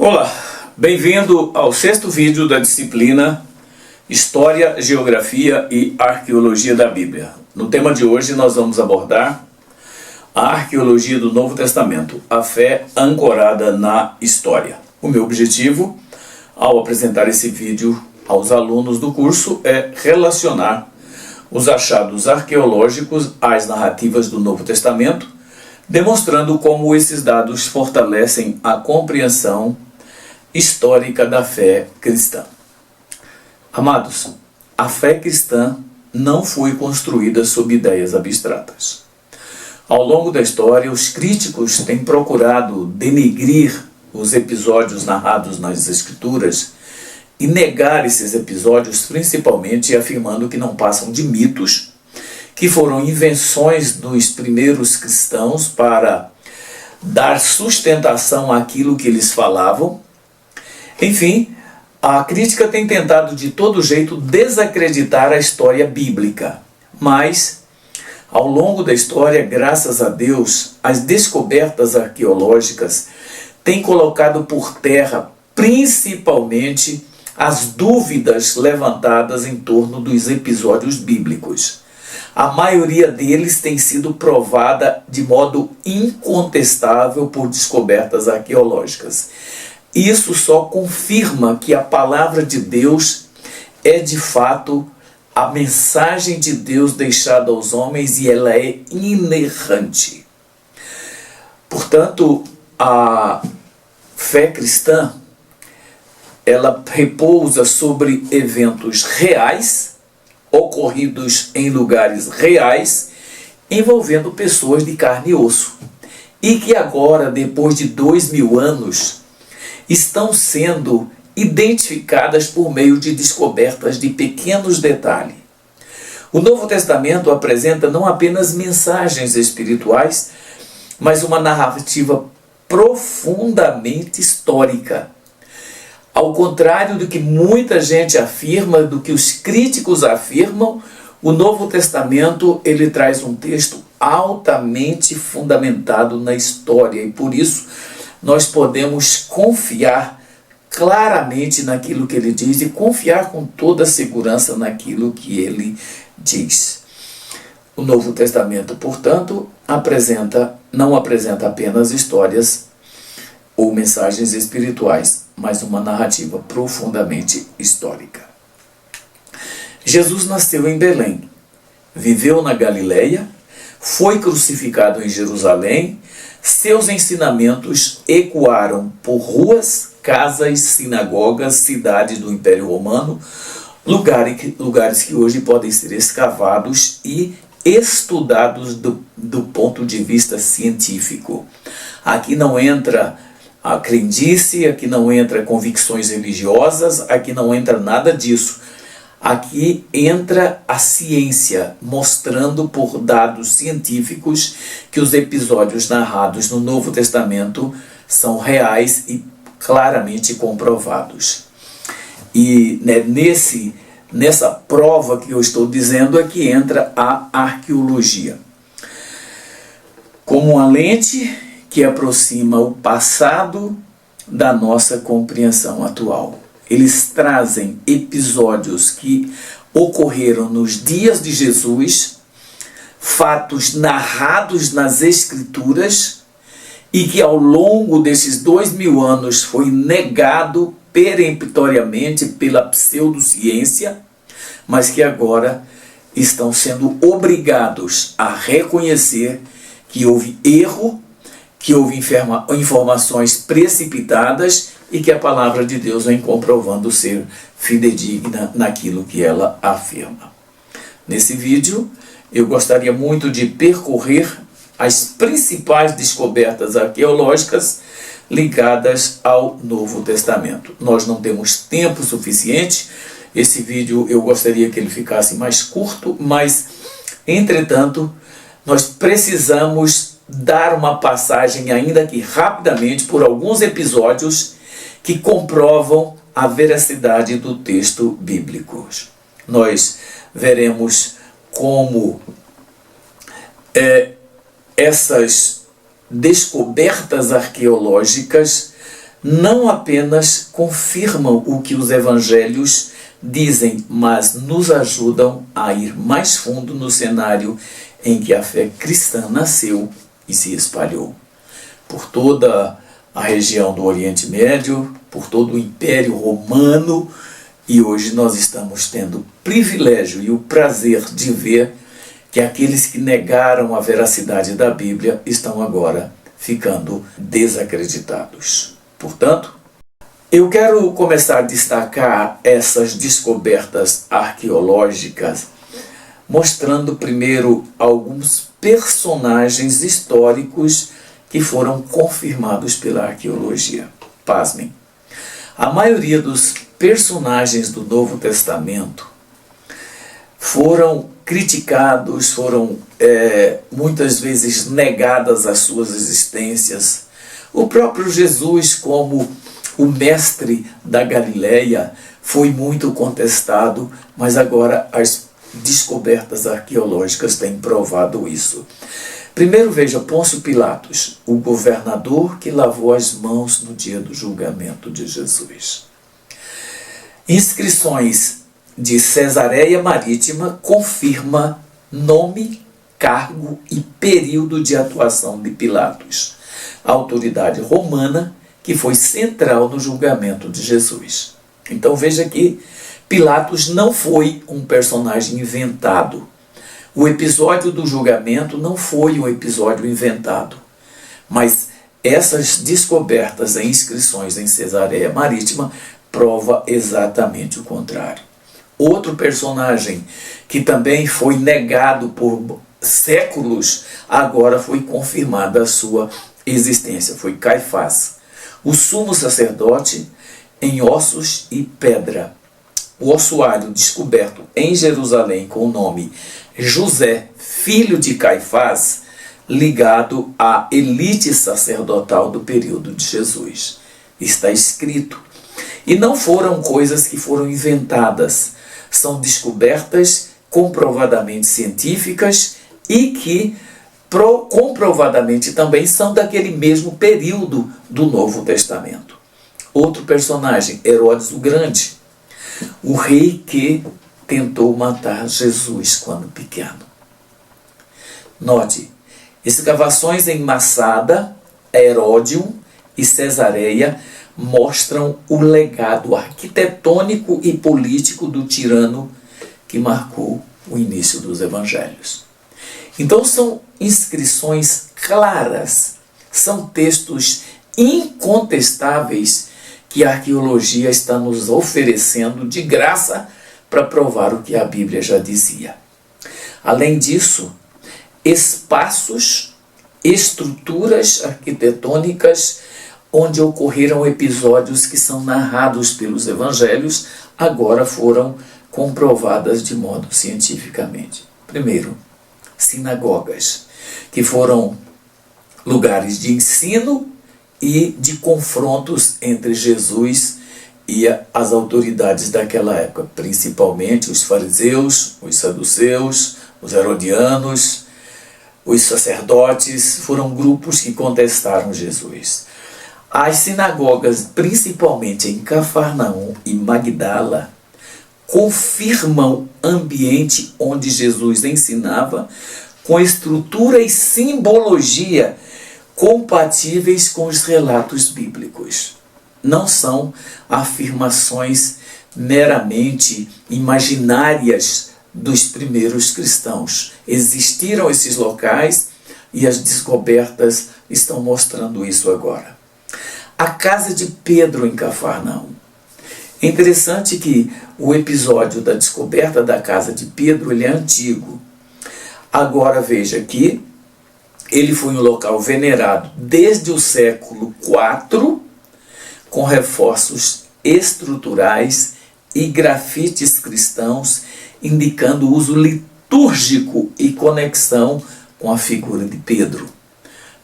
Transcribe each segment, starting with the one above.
Olá, bem-vindo ao sexto vídeo da disciplina História, Geografia e Arqueologia da Bíblia. No tema de hoje nós vamos abordar a arqueologia do Novo Testamento, a fé ancorada na história. O meu objetivo, ao apresentar esse vídeo aos alunos do curso, é relacionar os achados arqueológicos às narrativas do Novo Testamento, demonstrando como esses dados fortalecem a compreensão histórica da fé cristã. Amados, a fé cristã não foi construída sob ideias abstratas. Ao longo da história, os críticos têm procurado denegrir os episódios narrados nas Escrituras e negar esses episódios, principalmente afirmando que não passam de mitos, que foram invenções dos primeiros cristãos para dar sustentação àquilo que eles falavam. Enfim, a crítica tem tentado de todo jeito desacreditar a história bíblica, mas ao longo da história, graças a Deus, as descobertas arqueológicas têm colocado por terra principalmente as dúvidas levantadas em torno dos episódios bíblicos. A maioria deles tem sido provada de modo incontestável por descobertas arqueológicas. Isso só confirma que a palavra de Deus é de fato a mensagem de Deus deixada aos homens e ela é inerrante. Portanto, a fé cristã, ela repousa sobre eventos reais, ocorridos em lugares reais, envolvendo pessoas de carne e osso, e que agora, depois de 2000 anos, estão sendo identificadas por meio de descobertas de pequenos detalhes. O Novo Testamento apresenta não apenas mensagens espirituais, mas uma narrativa profundamente histórica. Ao contrário do que muita gente afirma, do que os críticos afirmam, o Novo Testamento ele traz um texto altamente fundamentado na história e por isso nós podemos confiar claramente naquilo que ele diz e confiar com toda a segurança naquilo que ele diz. O Novo Testamento, portanto, não apresenta apenas histórias ou mensagens espirituais, mas uma narrativa profundamente histórica. Jesus nasceu em Belém, viveu na Galileia, foi crucificado em Jerusalém, seus ensinamentos ecoaram por ruas, casas, sinagogas, cidades do Império Romano, lugares que hoje podem ser escavados e estudados do ponto de vista científico. Aqui não entra a crendice, aqui não entra convicções religiosas, aqui não entra nada disso. Aqui entra a ciência, mostrando por dados científicos que os episódios narrados no Novo Testamento são reais e claramente comprovados. E nessa prova que eu estou dizendo é que entra a arqueologia. Como uma lente que aproxima o passado da nossa compreensão atual. Eles trazem episódios que ocorreram nos dias de Jesus, fatos narrados nas Escrituras e que ao longo desses 2000 anos foi negado peremptoriamente pela pseudociência, mas que agora estão sendo obrigados a reconhecer que houve erro, que houve informações precipitadas e que a palavra de Deus vem comprovando ser fidedigna naquilo que ela afirma. Nesse vídeo, eu gostaria muito de percorrer as principais descobertas arqueológicas ligadas ao Novo Testamento. Nós não temos tempo suficiente, esse vídeo eu gostaria que ele ficasse mais curto, mas, entretanto, nós precisamos dar uma passagem, ainda que rapidamente, por alguns episódios que comprovam a veracidade do texto bíblico. Nós veremos como essas descobertas arqueológicas não apenas confirmam o que os evangelhos dizem, mas nos ajudam a ir mais fundo no cenário em que a fé cristã nasceu e se espalhou por toda a região do Oriente Médio, por todo o Império Romano, e hoje nós estamos tendo o privilégio e o prazer de ver que aqueles que negaram a veracidade da Bíblia estão agora ficando desacreditados. Portanto, eu quero começar a destacar essas descobertas arqueológicas, mostrando primeiro alguns personagens históricos que foram confirmados pela arqueologia. Pasmem, a maioria dos personagens do Novo Testamento foram criticados, foram muitas vezes negadas as suas existências. O próprio Jesus, como o mestre da Galileia, foi muito contestado, mas agora as descobertas arqueológicas têm provado isso. Primeiro veja Pôncio Pilatos, o governador que lavou as mãos no dia do julgamento de Jesus. Inscrições de Cesareia Marítima confirma nome, cargo e período de atuação de Pilatos, a autoridade romana que foi central no julgamento de Jesus. Então veja que Pilatos não foi um personagem inventado. O episódio do julgamento não foi um episódio inventado, mas essas descobertas em inscrições em Cesareia Marítima prova exatamente o contrário. Outro personagem que também foi negado por séculos, agora foi confirmada a sua existência, foi Caifás, o sumo sacerdote em ossos e pedra. O ossuário descoberto em Jerusalém com o nome José, filho de Caifás, ligado à elite sacerdotal do período de Jesus. Está escrito. E não foram coisas que foram inventadas, são descobertas comprovadamente científicas e que comprovadamente também são daquele mesmo período do Novo Testamento. Outro personagem, Herodes o Grande, o rei que tentou matar Jesus quando pequeno. Note, escavações em Massada, Heródium e Cesareia mostram o legado arquitetônico e político do tirano que marcou o início dos evangelhos. Então são inscrições claras, são textos incontestáveis que a arqueologia está nos oferecendo de graça para provar o que a Bíblia já dizia. Além disso, espaços, estruturas arquitetônicas onde ocorreram episódios que são narrados pelos evangelhos, agora foram comprovadas de modo cientificamente. Primeiro, sinagogas, que foram lugares de ensino e de confrontos entre Jesus e as autoridades daquela época, principalmente os fariseus, os saduceus, os herodianos, os sacerdotes, foram grupos que contestaram Jesus. As sinagogas, principalmente em Cafarnaum e Magdala, confirmam ambiente onde Jesus ensinava com estrutura e simbologia compatíveis com os relatos bíblicos. Não são afirmações meramente imaginárias dos primeiros cristãos. Existiram esses locais e as descobertas estão mostrando isso agora. A casa de Pedro em Cafarnaum. É interessante que o episódio da descoberta da casa de Pedro ele é antigo. Agora veja que ele foi um local venerado desde o século IV, com reforços estruturais e grafites cristãos, indicando o uso litúrgico e conexão com a figura de Pedro.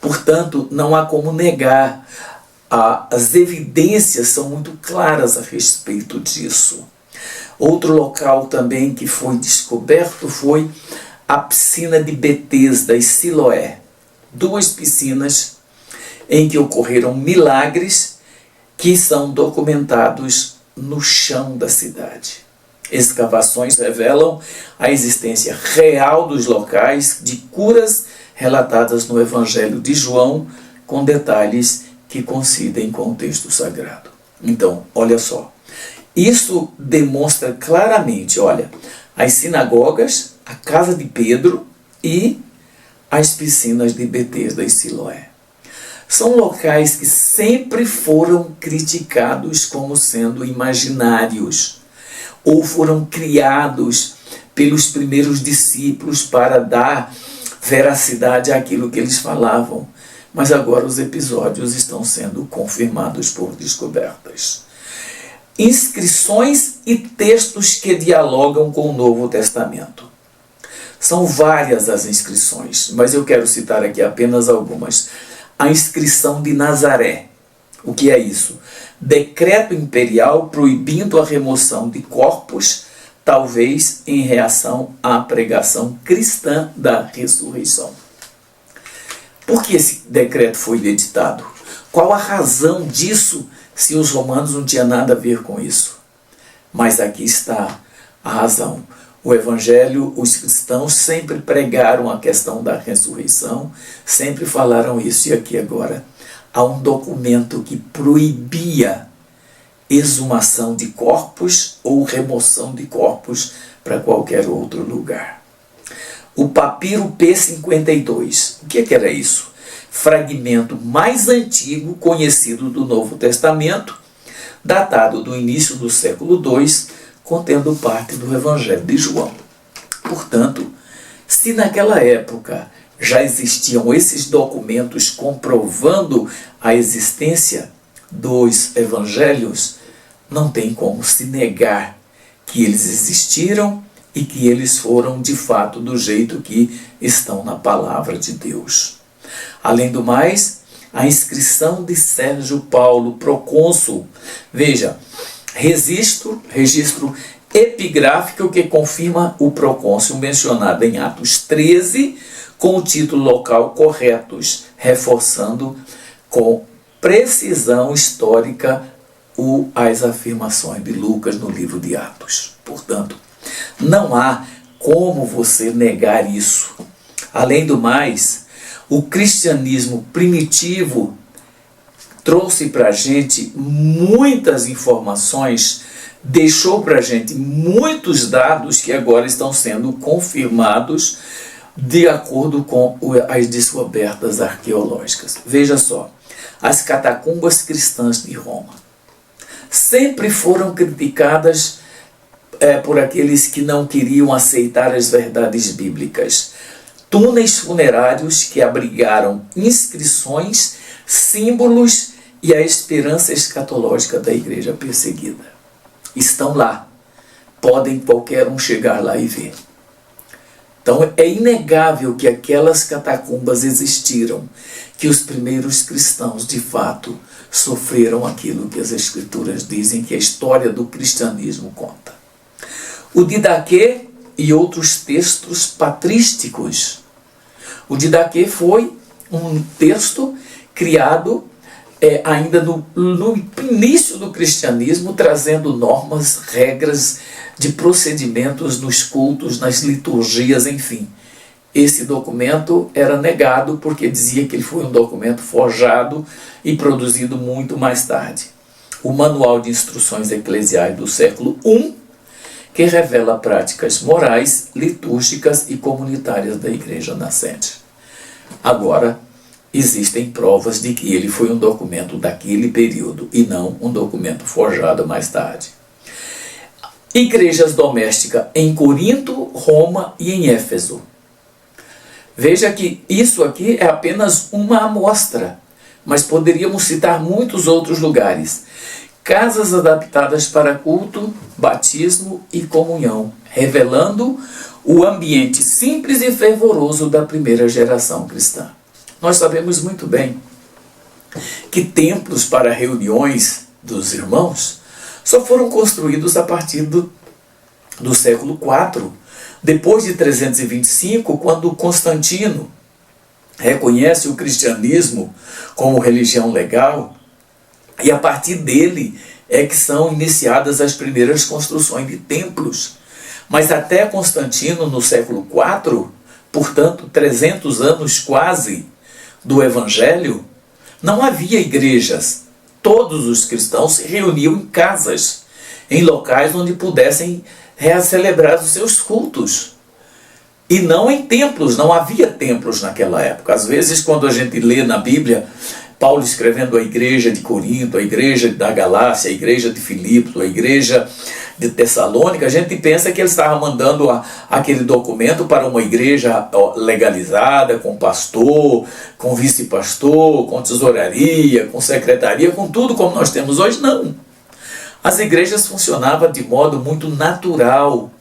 Portanto, não há como negar, as evidências são muito claras a respeito disso. Outro local também que foi descoberto foi a piscina de Betesda e Siloé, duas piscinas em que ocorreram milagres que são documentados no chão da cidade. Escavações revelam a existência real dos locais de curas relatadas no Evangelho de João, com detalhes que coincidem com o texto sagrado. Então, olha só, isso demonstra claramente, olha, as sinagogas, a casa de Pedro e as piscinas de Betesda e Siloé. São locais que sempre foram criticados como sendo imaginários, ou foram criados pelos primeiros discípulos para dar veracidade àquilo que eles falavam. Mas agora os episódios estão sendo confirmados por descobertas. Inscrições e textos que dialogam com o Novo Testamento. São várias as inscrições, mas eu quero citar aqui apenas algumas. A inscrição de Nazaré. O que é isso? Decreto imperial proibindo a remoção de corpos, talvez em reação à pregação cristã da ressurreição. Por que esse decreto foi editado? Qual a razão disso, se os romanos não tinham nada a ver com isso? Mas aqui está a razão. O Evangelho, os cristãos sempre pregaram a questão da ressurreição, sempre falaram isso. E aqui agora há um documento que proibia exumação de corpos ou remoção de corpos para qualquer outro lugar. O papiro P52. O que era isso? Fragmento mais antigo conhecido do Novo Testamento, datado do início do século II, contendo parte do Evangelho de João. Portanto, se naquela época já existiam esses documentos comprovando a existência dos evangelhos, não tem como se negar que eles existiram e que eles foram de fato do jeito que estão na palavra de Deus. Além do mais, a inscrição de Sérgio Paulo, procônsul, veja, registro epigráfico que confirma o procônsul mencionado em Atos 13, com o título local corretos, reforçando com precisão histórica as afirmações de Lucas no livro de Atos. Portanto, não há como você negar isso. Além do mais, o cristianismo primitivo trouxe para a gente muitas informações, deixou para a gente muitos dados que agora estão sendo confirmados de acordo com as descobertas arqueológicas. Veja só, as catacumbas cristãs de Roma sempre foram criticadas por aqueles que não queriam aceitar as verdades bíblicas. Túneis funerários que abrigaram inscrições, símbolos e a esperança escatológica da igreja perseguida. Estão lá. Podem qualquer um chegar lá e ver. Então é inegável que aquelas catacumbas existiram, que os primeiros cristãos de fato sofreram aquilo que as escrituras dizem que a história do cristianismo conta. O Didaquê e outros textos patrísticos. O Didaquê foi um texto criado ainda no início do cristianismo, trazendo normas, regras de procedimentos nos cultos, nas liturgias, enfim. Esse documento era negado porque dizia que ele foi um documento forjado e produzido muito mais tarde. O Manual de Instruções Eclesiais do século I, que revela práticas morais, litúrgicas e comunitárias da igreja nascente. Agora, existem provas de que ele foi um documento daquele período e não um documento forjado mais tarde. Igrejas domésticas em Corinto, Roma e em Éfeso. Veja que isso aqui é apenas uma amostra, mas poderíamos citar muitos outros lugares. Casas adaptadas para culto, batismo e comunhão, revelando o ambiente simples e fervoroso da primeira geração cristã. Nós sabemos muito bem que templos para reuniões dos irmãos só foram construídos a partir do século IV, depois de 325, quando Constantino reconhece o cristianismo como religião legal E a partir dele é que são iniciadas as primeiras construções de templos. Mas até Constantino, no século IV, portanto 300 anos quase do Evangelho, não havia igrejas. Todos os cristãos se reuniam em casas, em locais onde pudessem celebrar os seus cultos. E não em templos, não havia templos naquela época. Às vezes, quando a gente lê na Bíblia, Paulo escrevendo a igreja de Corinto, a igreja da Galácia, a igreja de Filipos, a igreja de Tessalônica, a gente pensa que ele estava mandando aquele documento para uma igreja legalizada, com pastor, com vice-pastor, com tesouraria, com secretaria, com tudo como nós temos hoje. Não. As igrejas funcionavam de modo muito natural.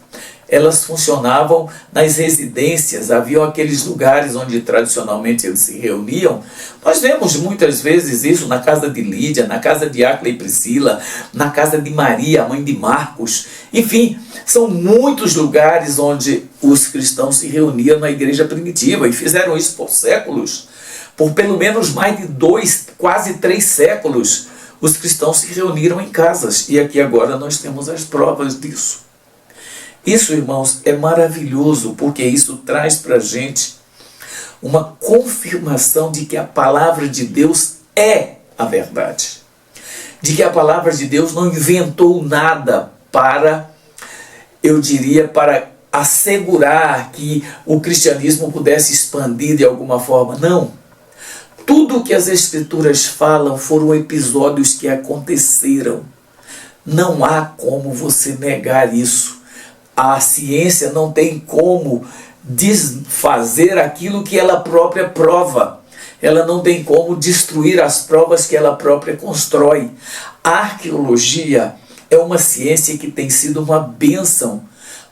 Elas funcionavam nas residências, havia aqueles lugares onde tradicionalmente eles se reuniam. Nós vemos muitas vezes isso na casa de Lídia, na casa de Áquila e Priscila, na casa de Maria, a mãe de Marcos. Enfim, são muitos lugares onde os cristãos se reuniam na igreja primitiva e fizeram isso por séculos. Por pelo menos mais de 2, quase 3 séculos, os cristãos se reuniram em casas. E aqui agora nós temos as provas disso. Isso, irmãos, é maravilhoso, porque isso traz para a gente uma confirmação de que a palavra de Deus é a verdade. De que a palavra de Deus não inventou nada para, eu diria, para assegurar que o cristianismo pudesse expandir de alguma forma. Não. Tudo o que as Escrituras falam foram episódios que aconteceram. Não há como você negar isso. A ciência não tem como desfazer aquilo que ela própria prova. Ela não tem como destruir as provas que ela própria constrói. A arqueologia é uma ciência que tem sido uma bênção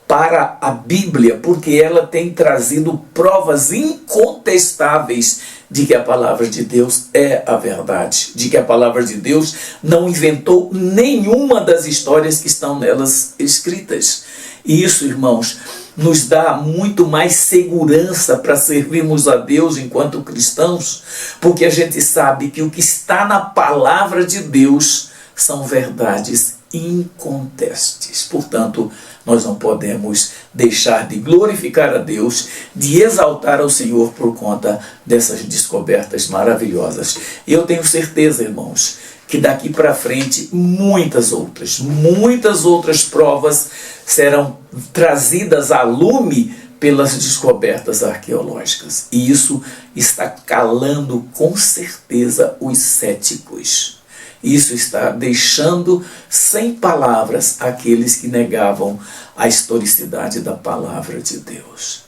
para a Bíblia, porque ela tem trazido provas incontestáveis de que a palavra de Deus é a verdade, de que a palavra de Deus não inventou nenhuma das histórias que estão nelas escritas. E isso, irmãos, nos dá muito mais segurança para servirmos a Deus enquanto cristãos, porque a gente sabe que o que está na palavra de Deus são verdades incontestes. Portanto, nós não podemos deixar de glorificar a Deus, de exaltar ao Senhor por conta dessas descobertas maravilhosas. E eu tenho certeza, irmãos, que daqui para frente muitas outras provas serão trazidas à lume pelas descobertas arqueológicas. E isso está calando com certeza os céticos. Isso está deixando sem palavras aqueles que negavam a historicidade da palavra de Deus.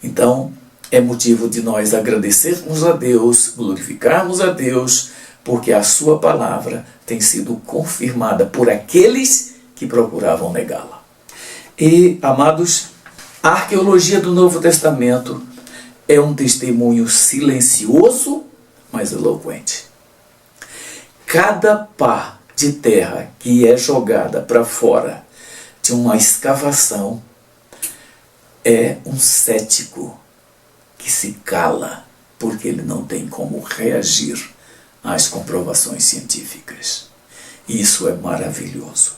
Então, é motivo de nós agradecermos a Deus, glorificarmos a Deus, porque a sua palavra tem sido confirmada por aqueles que procuravam negá-la. E, amados, a arqueologia do Novo Testamento é um testemunho silencioso, mas eloquente. Cada pá de terra que é jogada para fora de uma escavação é um cético que se cala, porque ele não tem como reagir às comprovações científicas. Isso é maravilhoso.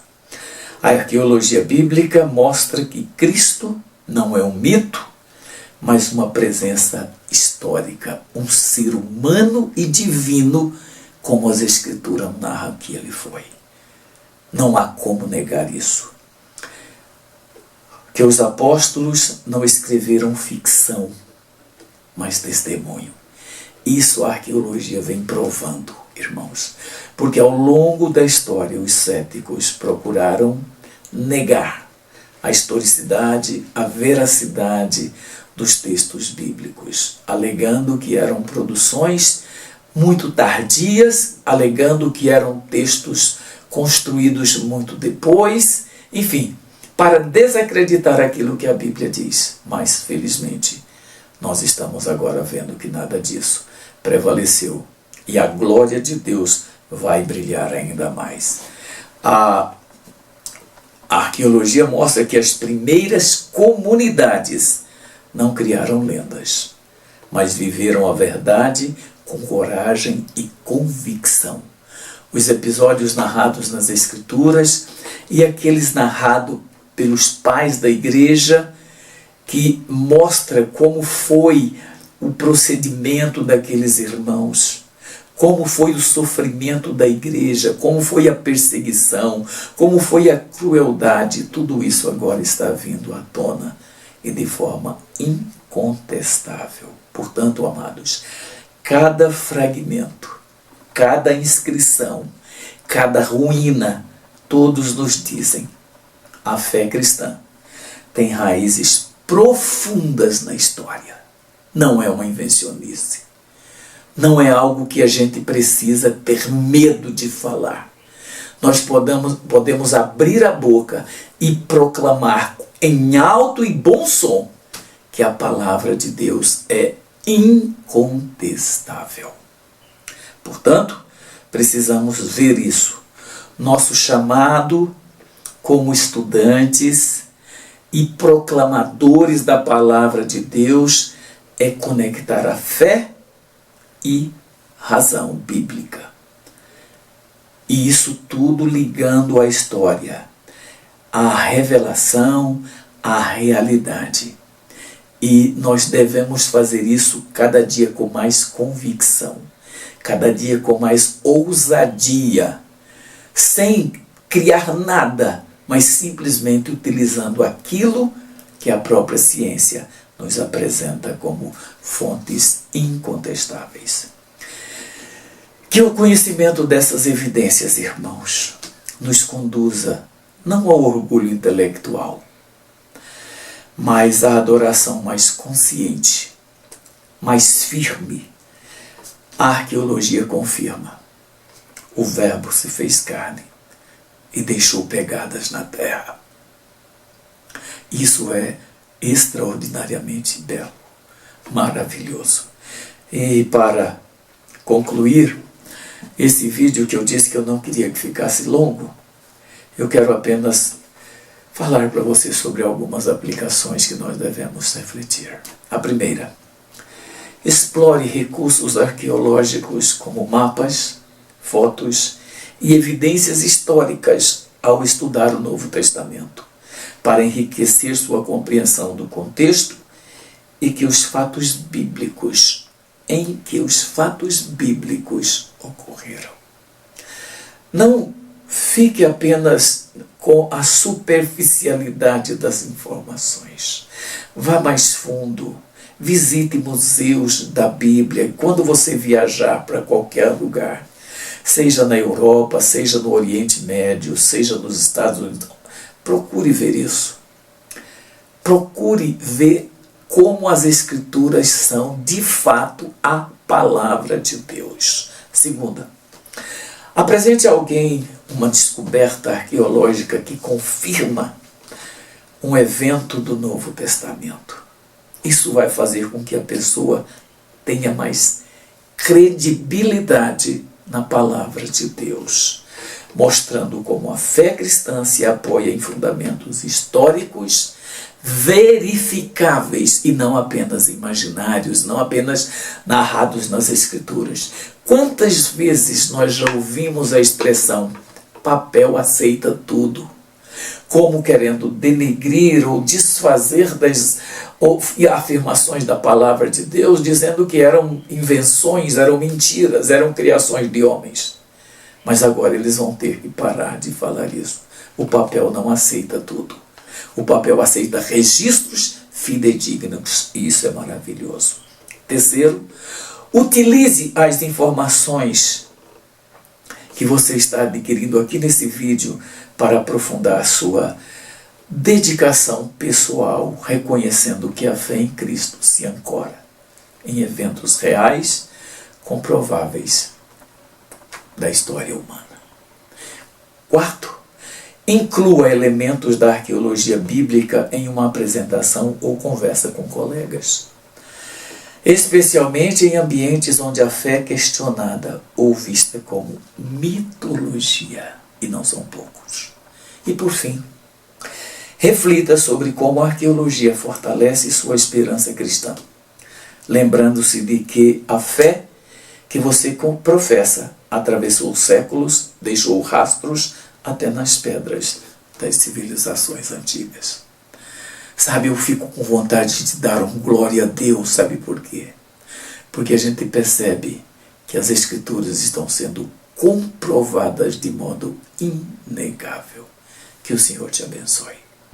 A arqueologia bíblica mostra que Cristo não é um mito, mas uma presença histórica, um ser humano e divino, como as Escrituras narram que ele foi. Não há como negar isso. Que os apóstolos não escreveram ficção, mas testemunho. Isso a arqueologia vem provando, irmãos. Porque ao longo da história os céticos procuraram negar a historicidade, a veracidade dos textos bíblicos, alegando que eram produções muito tardias, alegando que eram textos construídos muito depois, enfim, para desacreditar aquilo que a Bíblia diz. Mas, felizmente, nós estamos agora vendo que nada disso prevaleceu. E a glória de Deus vai brilhar ainda mais. A arqueologia mostra que as primeiras comunidades não criaram lendas, mas viveram a verdade com coragem e convicção. os episódios narrados nas Escrituras e aqueles narrados pelos pais da igreja, que mostra como foi o procedimento daqueles irmãos, como foi o sofrimento da igreja, como foi a perseguição, como foi a crueldade. Tudo isso agora está vindo à tona e de forma incontestável. Portanto, amados, cada fragmento, cada inscrição, cada ruína, todos nos dizem: a fé cristã tem raízes profundas na história. Não é uma invencionice. Não é algo que a gente precisa ter medo de falar. Nós podemos abrir a boca e proclamar em alto e bom som que a palavra de Deus é incontestável. Portanto, precisamos ver isso. Nosso chamado como estudantes e proclamadores da palavra de Deus é conectar a fé e razão bíblica. E isso tudo ligando a história, a revelação, a realidade. E nós devemos fazer isso cada dia com mais convicção, cada dia com mais ousadia, sem criar nada, mas simplesmente utilizando aquilo que a própria ciência nos apresenta como fontes incontestáveis. Que o conhecimento dessas evidências, irmãos, nos conduza não ao orgulho intelectual, mas à adoração mais consciente, mais firme. A arqueologia confirma: o Verbo se fez carne e deixou pegadas na terra. Isso é extraordinariamente belo, maravilhoso. E para concluir esse vídeo, que eu disse que eu não queria que ficasse longo, eu quero apenas falar para você sobre algumas aplicações que nós devemos refletir. A primeira: explore recursos arqueológicos como mapas, fotos e evidências históricas ao estudar o Novo Testamento, para enriquecer sua compreensão do contexto em que os fatos bíblicos ocorreram. Não fique apenas com a superficialidade das informações. Vá mais fundo, visite museus da Bíblia. E quando você viajar para qualquer lugar, seja na Europa, seja no Oriente Médio, seja nos Estados Unidos, procure ver isso. Procure ver como as Escrituras são, de fato, a palavra de Deus. Segunda, apresente a alguém uma descoberta arqueológica que confirma um evento do Novo Testamento. Isso vai fazer com que a pessoa tenha mais credibilidade na palavra de Deus, mostrando como a fé cristã se apoia em fundamentos históricos, verificáveis e não apenas imaginários, não apenas narrados nas Escrituras. Quantas vezes nós já ouvimos a expressão papel aceita tudo, como querendo denegrir ou desfazer das afirmações da palavra de Deus, dizendo que eram invenções, eram mentiras, eram criações de homens. Mas agora eles vão ter que parar de falar isso. O papel não aceita tudo. O papel aceita registros fidedignos, e isso é maravilhoso. Terceiro, utilize as informações que você está adquirindo aqui nesse vídeo para aprofundar a sua dedicação pessoal, reconhecendo que a fé em Cristo se ancora em eventos reais, comprováveis da história humana. Quarto, inclua elementos da arqueologia bíblica em uma apresentação ou conversa com colegas, especialmente em ambientes onde a fé é questionada ou vista como mitologia, e não são poucos. E por fim, reflita sobre como a arqueologia fortalece sua esperança cristã, lembrando-se de que a fé que você professa atravessou os séculos, deixou rastros até nas pedras das civilizações antigas. Sabe, eu fico com vontade de dar um glória a Deus, sabe por quê? Porque a gente percebe que as Escrituras estão sendo comprovadas de modo inegável. Que o Senhor te abençoe.